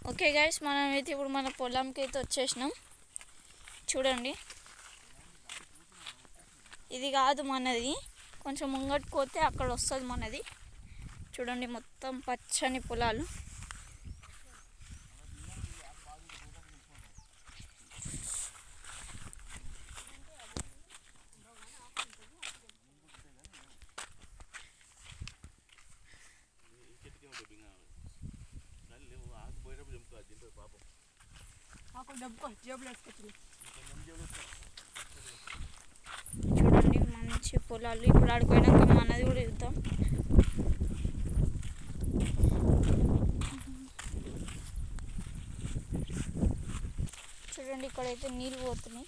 Okay guys, మనమైతే ఇప్పుడు మన పొలంకి అయితే వచ్చేసినాం. చూడండి, ఇది కాదు మనది, కొంచెం ముంగట్టుకు పోతే అక్కడ వస్తుంది మనది. చూడండి, మొత్తం పచ్చని పొలాలు. చూడండి, మంచి పొలాలు. ఇప్పుడు ఆడిపోయినాక మనది కూడా చూద్దాం. చూడండి, ఇక్కడైతే నీళ్ళు పోతున్నాయి.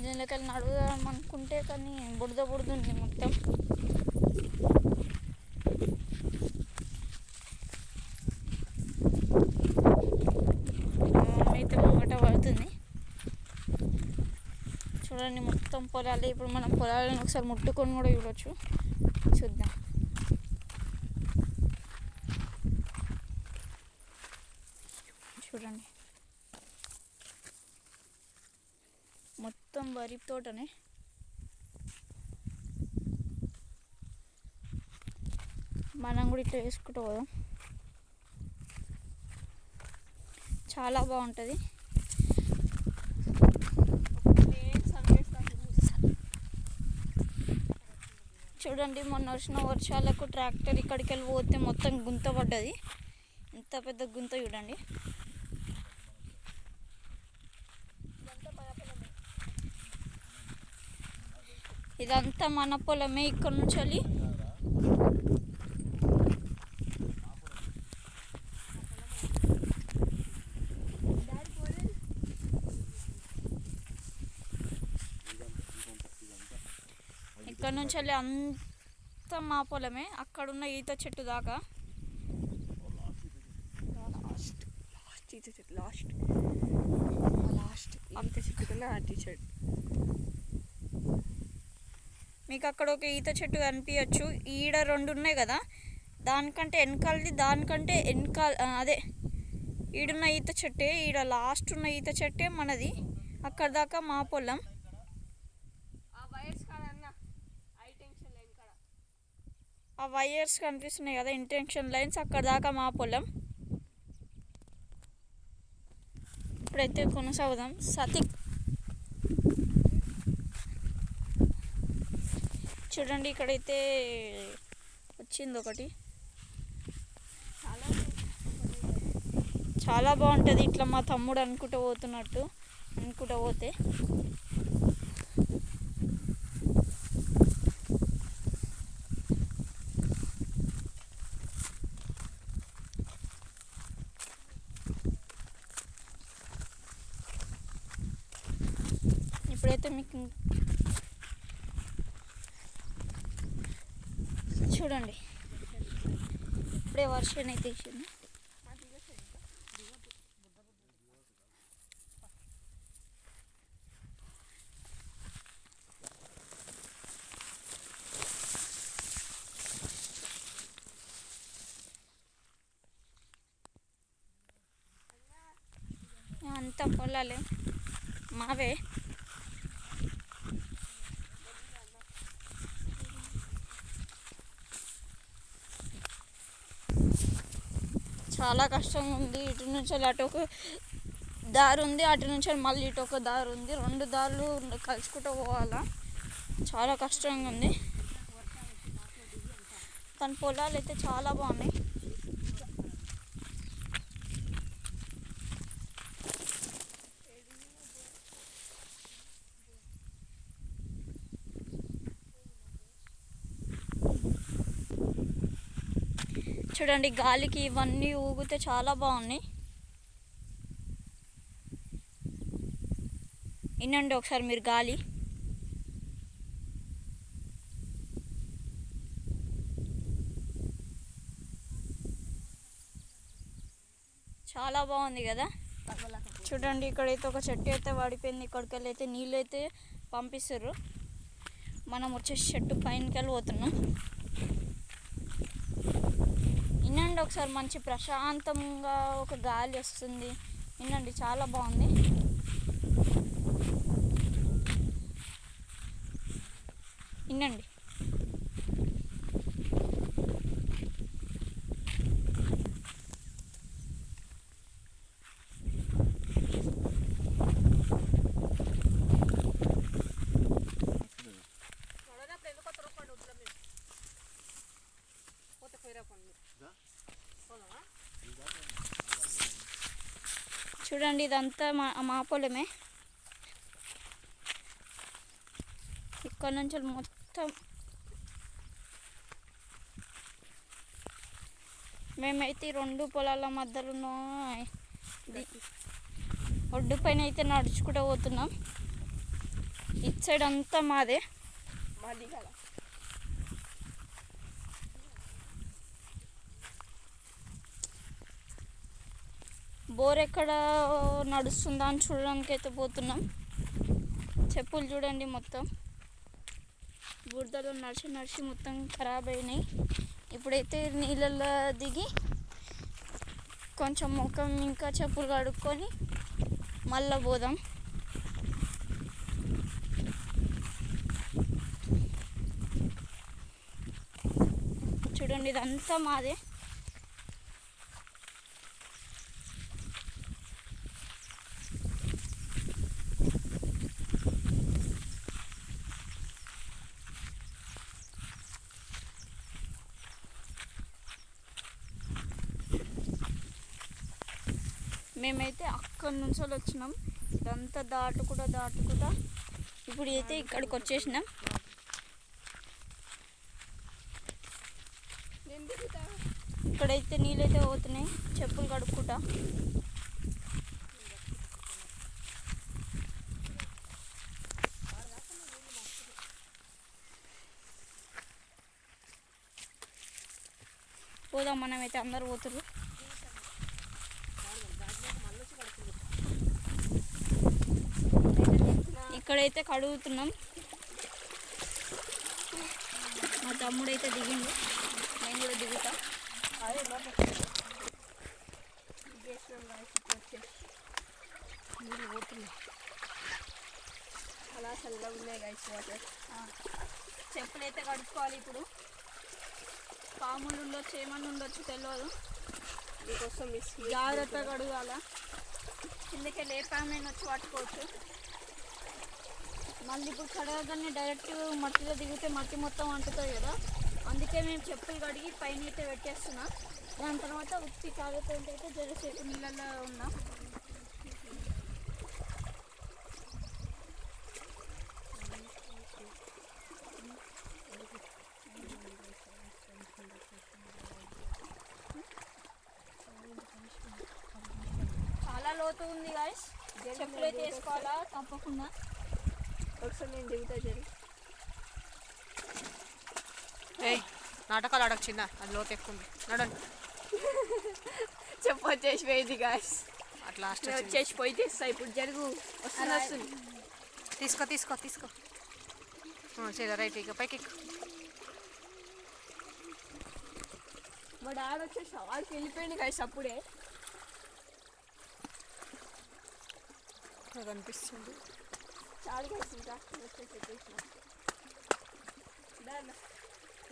దీనిలోకి నడుగుదాం అనుకుంటే కానీ బుడద ఉంది మొత్తం. అయితే ముంగట పడుతుంది. చూడండి, మొత్తం పొలాలు. ఇప్పుడు మనం పొలాలను ఒకసారి ముట్టుకొని కూడా చూడవచ్చు. చూద్దాం. చూడండి, మొత్తం వరి తోటనే. మనం కూడా ఇట్లా వేసుకుంటూ పోదాం. చాలా బాగుంటుంది. చూడండి, మొన్న వచ్చిన వర్షాలకు ట్రాక్టర్ ఇక్కడికి వెళ్ళి పోతే మొత్తం గుంత పడ్డది. ఇంత పెద్ద గుంత చూడండి. ఇదంతా మన పొలమే. ఇక్కడ నుంచి వెళ్ళి అంతా మా పొలమే. అక్కడున్న ఈత చెట్టు దాకా. మీకు అక్కడ ఒక ఈత చెట్టు కనిపించచ్చు. ఈడ 2 ఉన్నాయి కదా, దానికంటే వెనకాలది, దానికంటే అదే ఈడున్న ఈత చెట్టే, ఈడ లాస్ట్ ఉన్న ఈత చెట్టే మనది. అక్కడ దాకా మా పొలం. ఆ వైర్స్ కనిపిస్తున్నాయి కదా, ఇంటెన్షన్ లైన్స్, అక్కడ దాకా మా పొలం. ఇప్పుడైతే కొనసాగుదాం. సతీక్, చూడండి, ఇక్కడైతే వచ్చింది ఒకటి. చాలా బాగుంటుంది. ఇట్లా మా తమ్ముడు అనుకుంటూ పోతే ఇప్పుడైతే మీకు చూడండి, ఇప్పుడే వర్షం అయితే వేసింది. అంతా పొలాలే మావే. చాలా కష్టంగా ఉంది. ఇటు నుంచి అటు ఒక దారి ఉంది, అటు నుంచి మళ్ళీ ఇటు ఒక దారి ఉంది. 2 దారులు కలుసుకుంటూ పోవాలా. చాలా కష్టంగా ఉంది. తన పొలాలు అయితే చాలా బాగున్నాయి. చూడండి, గాలికి ఇవన్నీ ఊగితే చాలా బాగున్నాయి. వినండి ఒకసారి మీరు గాలి. చాలా బాగుంది కదా. చూడండి, ఇక్కడైతే ఒక చెట్టు అయితే పడిపోయింది. ఇక్కడికి వెళ్ళి అయితే నీళ్ళు అయితే పంపిస్తారు. మనం వచ్చేసి చెట్టు పైనకి వెళ్ళి పోతున్నాం. వినండి వినండి ఒకసారి, మంచి ప్రశాంతంగా ఒక గాలి వస్తుంది. వినండి, చాలా బాగుంది. వినండి. చూడండి, ఇదంతా మా పొలమే. ఇక్కడ నుంచి మొత్తం మేమైతే ఈ 2 పొలాల మధ్యలో ఒడ్డు పైన అయితే నడుచుకుంటూ పోతున్నాం. ఇటు సైడ్ అంతా మాదే. బోర్ ఎక్కడ నడుస్తుందా అని చూడడానికి అయితే పోతున్నాం. చెప్పులు చూడండి, మొత్తం బురదలో నడిచి మొత్తం ఖరాబ్ అయినాయి. ఇప్పుడైతే నీళ్ళల్లో దిగి కొంచెం ముఖం ఇంకా చెప్పులు కడుక్కొని మళ్ళీ పోదాం. చూడండి, ఇదంతా మాదే. మేమైతే అక్కడి నుంచి వచ్చినాం. ఇదంతా దాటుకుంటా ఇప్పుడు అయితే ఇక్కడికి వచ్చేసినాం. ఇక్కడైతే నీళ్ళైతే పోతున్నాయి. చెప్పులు కడుక్కుంటా పోదాం. మనమైతే అందరు పోతుర్రు. ఇక్కడైతే కడుగుతున్నాం. మా తమ్ముడైతే దిగిండు, నేను కూడా దిగుతా. నీళ్ళు పోతున్నాయి, అలా చల్లగా ఉన్నాయి గైస్ వాటర్. చెప్పులు అయితే కడుక్కోవాలి. ఇప్పుడు పాములు ఉండొచ్చు, ఏమన్నా ఉండొచ్చు తెలియదు. దీనికోసం జాగ్రత్తగా కడగాల. కిందకి లేపామైనా వచ్చి పట్టుకోవచ్చు. మళ్ళీ ఇప్పుడు కడగగానే డైరెక్ట్ మట్టిలో దిగితే మట్టి మొత్తం అంటుతుంది కదా, అందుకే మేము చెప్పులు కడిగి పైన అయితే పెట్టేస్తున్నా. దాని తర్వాత ఉత్తి కాగితం అయితే జరసేపు నీళ్ళల్లో ఉన్నా. చాలా లోతు ఉంది గాయ్స్, చెప్పులు అయితే వేసుకోవాలా తప్పకుండా. ఒకసారి నేను దిగుతా జరి. నాటకాలు ఆడొచ్చిందా, అది లోతు ఎక్కువ ఉంది. నడండి. చెప్పు వచ్చేసి పోయింది గాయ్స్. అట్లా వచ్చేసి పోయి తెస్తా. ఇప్పుడు జరుగు, వస్తుంది. తీసుకో సరే రైట్. ఇక పైకి మా డాడీ వచ్చేసి వాళ్ళకి వెళ్ళిపోయింది గాయ్స్. అప్పుడే కనిపిస్తుంది. చాలా గాయ్స్. ఇంకా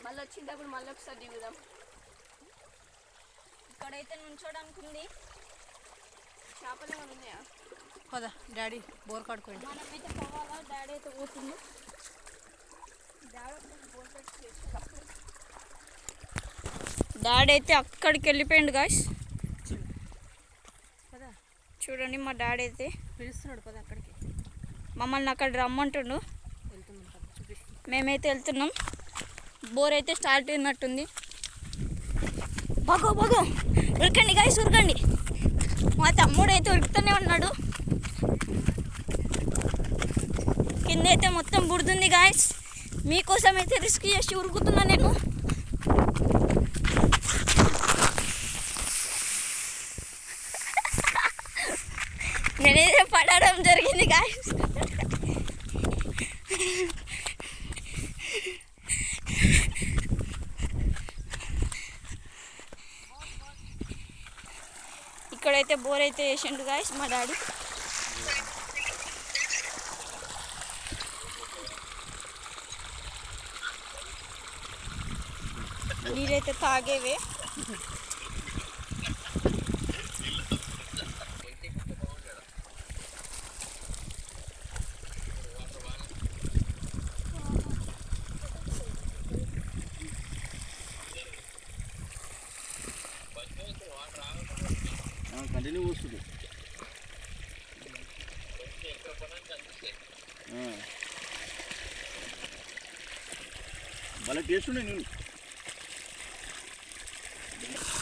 మళ్ళీ వచ్చినప్పుడు మళ్ళీ ఒకసారి దిగుదాం. ఇక్కడైతే నుంచోడానికి ఉంది. చేపలు ఏమైనా ఉన్నాయా? కదా డాడీ బోర్ కాడుకోండి. మనమైతే పోవాలా. డాడీ అయితే పోతుంది. డాడీ అయితే అక్కడికి వెళ్ళిపోయింది గాయ్స్. కదా చూడండి, మా డాడీ అయితే పిలుస్తున్నాడు. కదా అక్కడికి మమ్మల్ని అక్కడ రమ్మంటుండు. వెళ్తున్నాం, చూపిస్తున్నాం. మేమైతే వెళ్తున్నాం. బోర్ అయితే స్టార్ట్ అయినట్టుంది. బాగో ఉరకండి గాయ్స్, ఉరకండి. మా తమ్ముడు అయితే ఉరుకుతూనే ఉన్నాడు. కింద అయితే మొత్తం బుడుతుంది గాయ్స్. మీకోసం అయితే రిస్క్ చేసి ఉరుకుతున్నా నేను. నేనైతే పడడం జరిగింది గాయ్స్. ఇక్కడైతే బోర్ అయితే వేసిండు గాయస్ మా డాడీ. నీరైతే తాగేవే. కంటిన్యూ వస్తుంది. భలే టేస్ట్ ఉన్నాయి నీళ్ళు.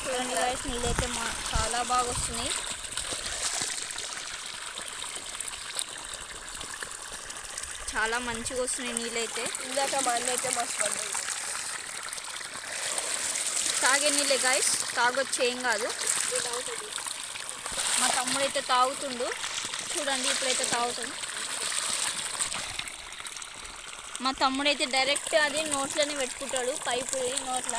చూడండి గాయస్, నీళ్ళైతే చాలా బాగా వస్తున్నాయి. చాలా మంచిగా వస్తున్నాయి నీళ్ళైతే. ఇందాక మా అన్న అయితే మస్తు పడ్డాయి. తాగే నీళ్ళే గాయస్, తాగొచ్చు ఏం కాదు. మా తమ్ముడైతే తాగుతుండు. చూడండి ఇప్పుడైతే తాగుతుంది. మా తమ్ముడైతే డైరెక్ట్ అది నోట్లోనే పెట్టుకుంటాడు, పైపు నోట్ల.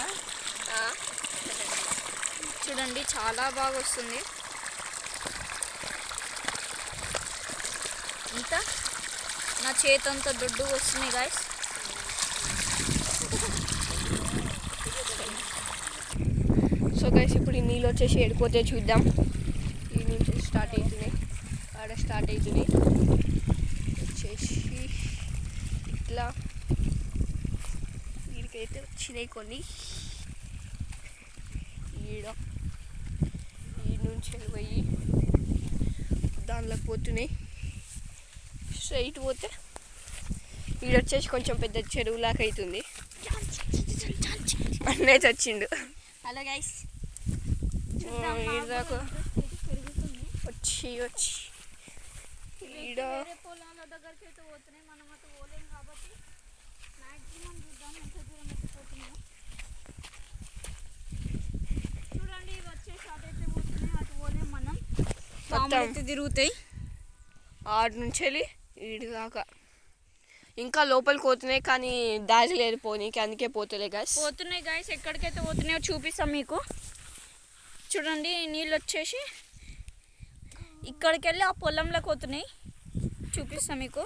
చూడండి చాలా బాగా వస్తుంది. ఇంకా నా చేతంతా దొడ్డు వస్తున్నాయి గాయస్. సో గైస్ ఇప్పుడు ఈ నీళ్ళు వచ్చేసి ఎడిపోతే చూద్దాం. ఈ నుంచి స్టార్ట్ అవుతున్నాయి, ఆడ స్టార్ట్ అవుతున్నాయి వచ్చేసి ఇట్లా. వీడికైతే వచ్చినాయి కొన్ని. ఈ నుంచి పోయి దానిలోకి పోతున్నాయి. స్ట్రైట్ పోతే ఈడొచ్చేసి కొంచెం పెద్ద చెరువులాగా అవుతుంది. అన్నయ్య వచ్చిండు. హలో గైస్, ఈడదాకా వచ్చి ఈడ పొలాల దగ్గరికి అయితే పోతున్నాయి. మనం అటు పోలేం కాబట్టి మ్యాక్సిమం చూద్దాం ఎంత దూరం పోతున్నాం. చూడండి ఇవి వచ్చేసి అటైతే పోతున్నాయి, అటు పోలేం మనం. పాములు అయితే తిరుగుతాయి. ఆడు నుంచి వెళ్ళి ఈడు దాకా ఇంకా లోపలికి పోతున్నాయి, కానీ దారి లేదు పోనీకి, అందుకే పోతలే గాయస్. పోతున్నాయి గాయస్, ఎక్కడికైతే పోతున్నాయో చూపిస్తాం మీకు. చూడండి నీళ్ళు వచ్చేసి ఇక్కడికి వెళ్ళి ఆ పొలంలోకి పోతున్నాయి, చూపిస్తాం మీకు.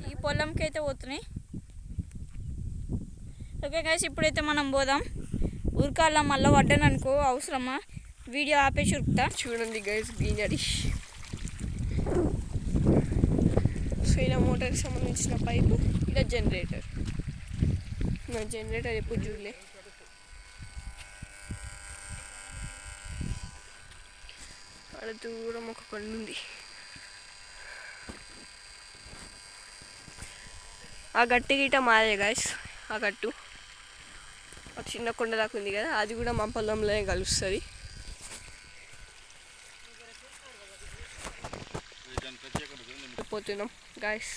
ఈ పొలంకి అయితే పోతున్నాయి. ఓకే గాయస్, ఇప్పుడైతే మనం పోదాం. ఉరకాల మళ్ళీ పడ్డాను అనుకో, అవసరమా? వీడియో ఆపేసి ఉరుకుతా. చూడండి గైస్ గ్రీనరీ. సో ఇలా మోటార్కి సంబంధించిన పైపు, ఇలా జనరేటర్. నా జనరేటర్ ఎప్పుడు చూడలే. అక్కడ దూరం ఒక కొండ ఉంది. ఆ గట్టి గిట్ట మాదే గాయస్. ఆ గట్టు ఒక చిన్న కొండ దాకా ఉంది కదా, అది కూడా మా పొలంలోనే కలుస్తుంది. పోతున్నాం గాయస్.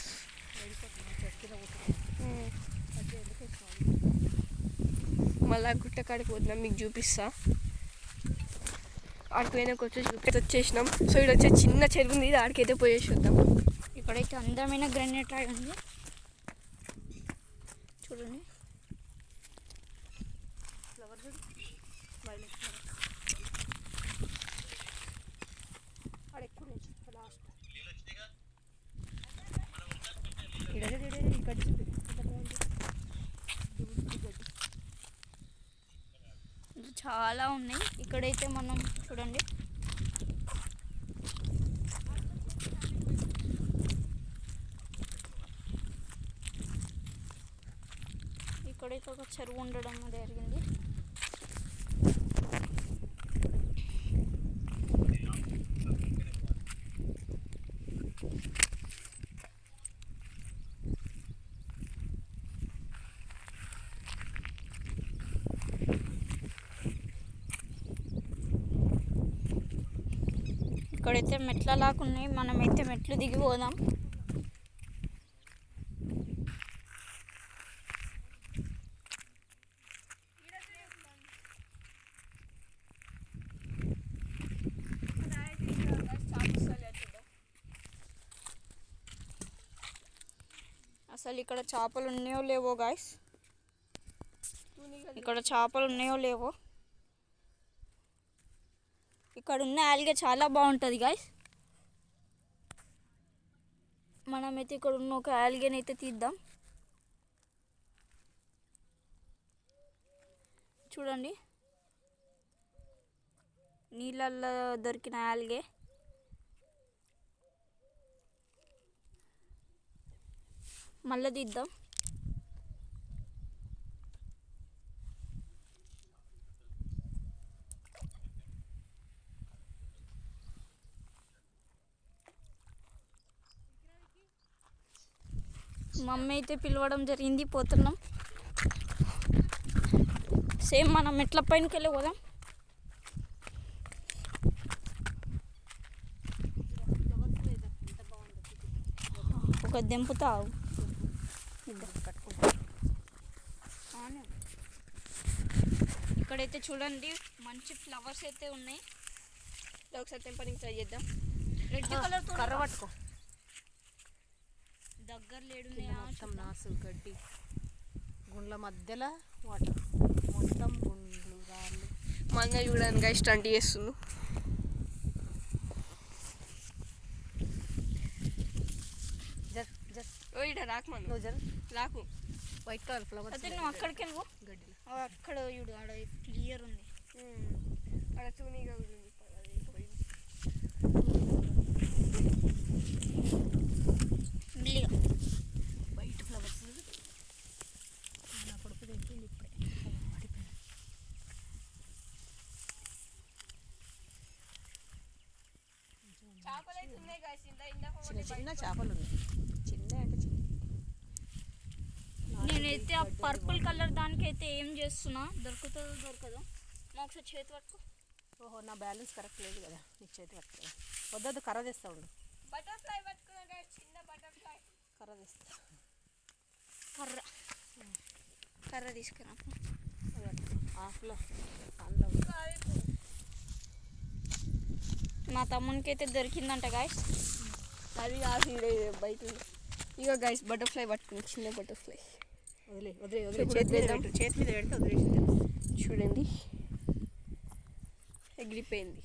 మళ్ళా గుట్ట కాడికి పోతున్నాం, మీకు చూపిస్తా. ఆడిపోయినాక వచ్చేసినాం. సో ఇక్కడ వచ్చే చిన్న చెరువు ఉంది, ఆడికైతే పోయేసి వద్దాం. ఇక్కడైతే అందమైన గ్రానైట్ రాయి ఉంది చూడండి. చాలా ఉన్నాయి ఇక్కడైతే. మనం చూడండి ఇక్కడైతే ఒక చెరువు ఉండడం జరిగింది. ఇక్కడైతే మెట్ల లాగా ఉన్నాయి, మనమైతే మెట్లు దిగిపోదాం. అసలు ఇక్కడ చేపలు ఉన్నాయో లేవో గాయస్, ఇక్కడ చేపలు ఉన్నాయో లేవో. ఇక్కడ ఉన్న ఆల్గే చాలా బాగుంటుంది గాయస్. మనమైతే ఇక్కడ ఉన్న ఒక ఆల్గేని అయితే తీద్దాం. చూడండి, నీళ్ళల్లో దొరికిన ఆల్గే. మళ్ళీ తీద్దాం. మమ్మీ అయితే పిలవడం జరిగింది, పోతున్నాం. సేమ్ మనం మెట్ల పైనకి వెళ్ళి పోదాం. ఒక దెంపుతావు. ఇక్కడైతే చూడండి మంచి ఫ్లవర్స్ అయితే ఉన్నాయి. ఒకసారి తెంపడానికి ట్రై చేద్దాం. రెడ్ కలర్ కర్ర పట్టుకో. దగ్గర లేడు మొత్తం నాసు గడ్డి, గుండ్ల మధ్యలో వాటర్, మొత్తం గుండ్లు రాళ్ళు. మా అన్న చూడండి గాయస్ స్టంట్ చేస్తుంది. జర్ జర్ ఓ ఇట రాకు మనం, నువ్వు జర్. రాకు. వైట్ కలర్ ఫ్లవర్స్ అయితే నువ్వు అక్కడికి వెళ్ళవు. గడ్డిలో. అక్కడ చూడు, ఆడ క్లియర్ ఉంది. అక్కడ చూనీగా ఉంది. మెల్లిగా వైట్ ఫ్లవర్స్. నా కొడుకు తెంపింది ఇప్పుడే, పడిపోయింది. చేపలు అయితే ఉన్నాయి గాయస్. చిన్న చిన్న చేపలు ఉన్నాయి, చిన్న అంటే చిన్న. నేనైతే ఆ పర్పుల్ కలర్ దానికైతే ఏం చేస్తున్నా, దొరుకుతుందో దొరకదో. మా ఒకసారి చేతి పట్టుకో. ఓహో, నా బ్యాలెన్స్ కరెక్ట్ లేదు కదా, నీ చేతి పట్టుకో. వద్దొద్దు, కర్ర తెస్తా ఉండు. బటర్ఫ్లై పట్టుకున్నా గాయస్, చిన్న బటర్ఫ్లై. కర్ర తెస్తా. కర్ర తీసుకురా. ఆఫ్లో ఆన్లో. మా తమ్మునికి అయితే దొరికిందంట గాయస్. అది కాదు, బయట ఇక గైస్ బటర్ఫ్లై పట్టుకుని, చిన్న బటర్ఫ్లై. వదిలే వదిలే వదిలే, ఇప్పుడు చేతి మీద వదిలేద్దాం. పెట్టు, చేతి మీద పెడితే వదిలేసి. చూడండి ఎగిరిపోయింది.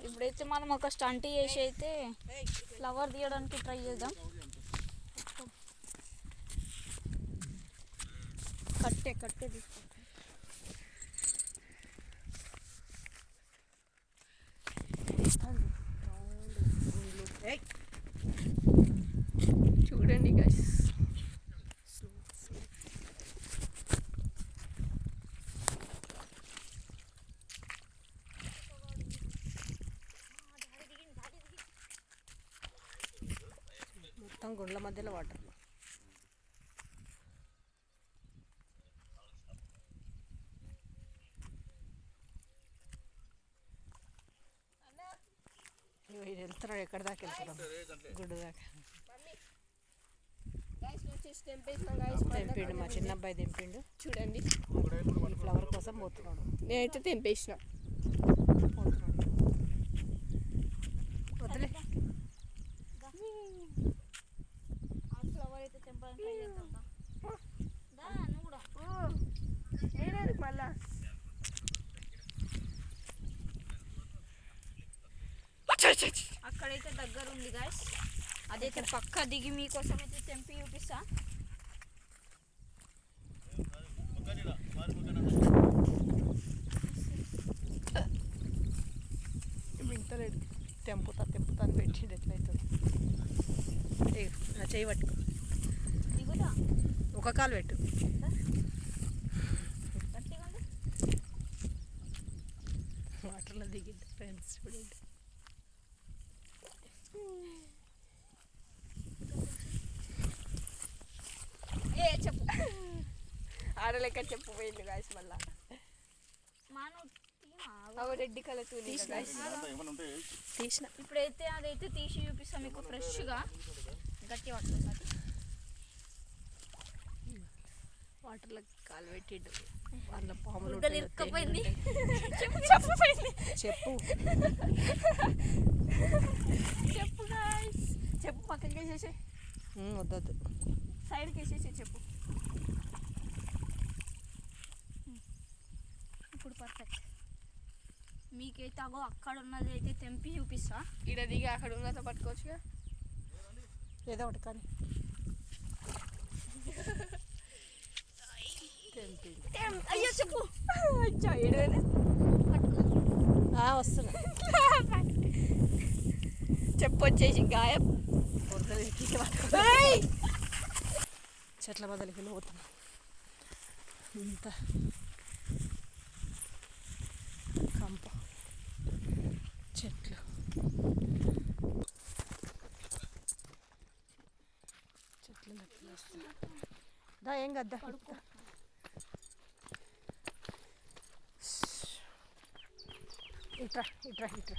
ఇప్పుడైతే మనం ఒక స్టంట్ చేసి అయితే ఫ్లవర్ తీయడానికి ట్రై చేద్దాం. కట్టే తీసుకో. చూడండి గైస్, మొత్తం గుండ్ల మధ్యలో వాటర్. ఇది వెళ్తున్నాడు, ఎక్కడి దాకా వెళ్తున్నాడు, గుడ్డు దాకా. తెంపిండు, మా చిన్న అబ్బాయి తెంపిండు. చూడండి ఈ ఫ్లవర్ కోసం పోతున్నాడు. నేనైతే తెంపేసిన. పోతున్నాడు. వదిలే. ఆ ఫ్లవర్ అయితే తెంపడానికి ట్రై చేద్దాం. దా నువ్వు కూడా. నేనే మళ్ళా అక్కడైతే దగ్గర ఉంది గాయస్, అదైతే పక్క దిగి మీకోసం అయితే తెంపి చూపిస్తా. వింటలేడు, తెంపుతా అని పెట్టిండు. ఎట్లయితుంది నా చెయ్యి పట్టుకో, దిగుతా. ఒక కాలు పెట్టు. గట్టిగా ఉండు. వాటర్లో దిగిండు ఫ్రెండ్స్, చూడండి. ఏ చెప్పు ఆడలేక చెప్పు పోయింది గాయస్. మళ్ళా రెడ్ కలర్ తీసిన. ఇప్పుడైతే అదైతే తీసి చూపిస్తాం మీకు ఫ్రెష్గా. గట్టి పట్టుకోసారి వాటర్లో కాలు పెట్టిండు. వాళ్ళ పాములు ఇరుక్కపోయింది. చెప్పు చెప్పు గాయస్, చెప్పు పక్కకి వేసేసి, వద్దొద్దు, సైడ్కి వేసేసి చెప్పు. ఇప్పుడు పర్ఫెక్ట్. మీకైతే అగో అక్కడ ఉన్నది అయితే తెంపి చూపిస్తా. ఈడ దిగి అక్కడ ఉన్నత పట్టుకోవచ్చుగా. ఏదో ఒకటి కానీ తెంపి. అయ్యో చెప్పు. వస్తున్నా చెప్పొచ్చేసి గాయం. చెట్ల బదులకి వెళ్ళి పోతున్నా. ఇంత కంప చెట్లు చెట్లు లెక్కలు వస్తున్నా. దా ఏం కద్దా ఇట్రా ఇట్రా ఇట్రా.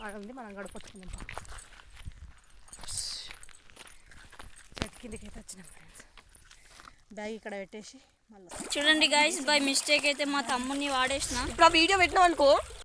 ఆడుంది, మనం గడపొచ్చుకుందాం. చెట్టు కిందకి అయితే వచ్చినాం ఫ్రెండ్స్. బ్యాగ్ ఇక్కడ పెట్టేసి మళ్ళీ చూడండి గాయస్, బై మిస్టేక్ అయితే మా తమ్ముని వాడేసిన. ఇప్పుడు ఆ వీడియో పెట్టినాం అనుకో